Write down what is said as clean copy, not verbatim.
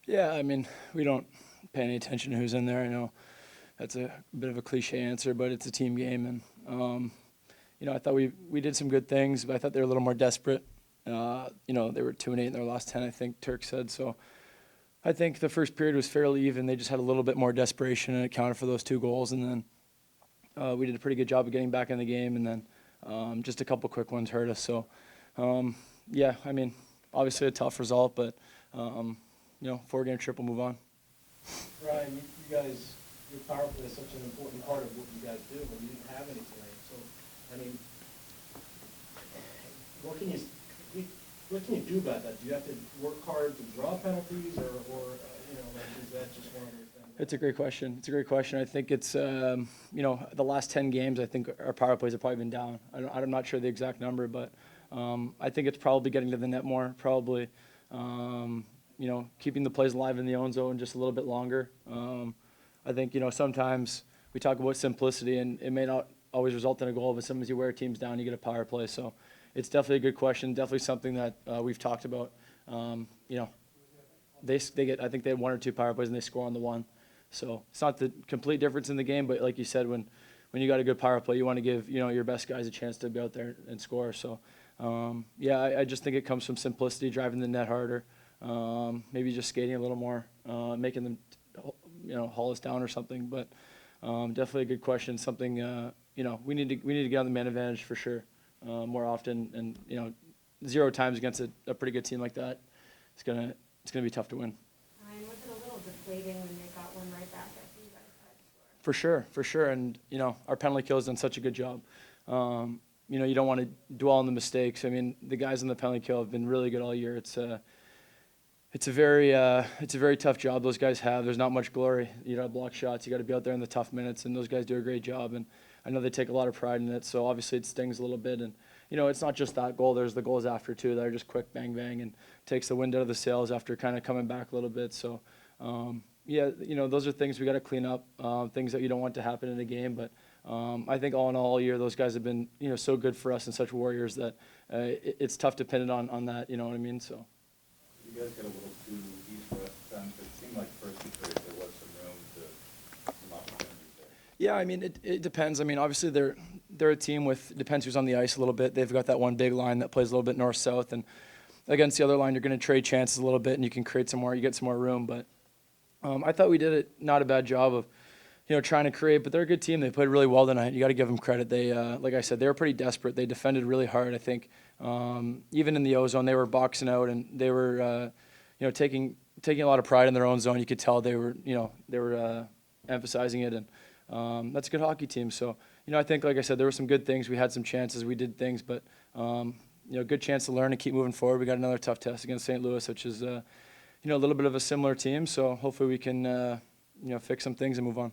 Yeah, I mean, we don't pay any attention to who's in there. I know that's a bit of a cliche answer, but it's a team game, and I thought we did some good things, but I thought they were a little more desperate. They were 2-8 in their last 10, I think Turk said. So I think the first period was fairly even. They just had a little bit more desperation, and it counted for those two goals. And then we did a pretty good job of getting back in the game, and then just a couple quick ones hurt us. So yeah, I mean, obviously a tough result, but 4-game trip, we'll move on. Ryan, you guys, your power play is such an important part of what you guys do, but you didn't have any tonight. So, I mean, what can you do about that? Do you have to work hard to draw penalties, or is that just one of those things? It's a great question. I think it's, the last 10 games, I think our power plays have probably been down. I'm not sure the exact number, but I think it's probably getting to the net more, probably, keeping the plays alive in the own zone just a little bit longer. I think, sometimes we talk about simplicity, and it may not always result in a goal, but sometimes you wear teams down, you get a power play. So it's definitely a good question, definitely something that we've talked about. They get, I think they had 1 or 2 power plays, and they score on the one. So it's not the complete difference in the game, but like you said, when you got a good power play, you want to give your best guys a chance to be out there and score. So I just think it comes from simplicity, driving the net harder, maybe just skating a little more, making them haul us down or something. But definitely a good question. Something we need to get on the man advantage for sure more often. And 0 times against a pretty good team like that, it's gonna be tough to win. Ryan, was it a little deflating when they got one right back after you guys tried to score? For sure. And, our penalty kill has done such a good job. You don't want to dwell on the mistakes. I mean, the guys on the penalty kill have been really good all year. It's a very tough job those guys have. There's not much glory. You got to block shots. You got to be out there in the tough minutes, and those guys do a great job. And I know they take a lot of pride in it. So obviously it stings a little bit. And it's not just that goal. There's the goals after too that are just quick, bang, bang, and takes the wind out of the sails after kind of coming back a little bit. So those are things we got to clean up. Things that you don't want to happen in a game. But I think all in all year, those guys have been so good for us and such warriors that it's tough to pin it on that. You know what I mean? So. You guys get a little too east west times, but it seemed like first two periods there was some room to some opportunities there. Yeah, I mean it depends. I mean obviously they're a team with, depends who's on the ice a little bit. They've got that one big line that plays a little bit north south, and against the other line you're going to trade chances a little bit, and you can create some more. You get some more room, but I thought we did not a bad job of trying to create. But they're a good team. They played really well tonight. You got to give them credit. They like I said, they were pretty desperate. They defended really hard. I think even in the O-zone they were boxing out, and they were taking a lot of pride in their own zone. You could tell they were emphasizing it, and that's a good hockey team. So I think, like I said, there were some good things. We had some chances. We did things, but good chance to learn and keep moving forward. We got another tough test against St. Louis, which is a little bit of a similar team. So hopefully we can fix some things and move on.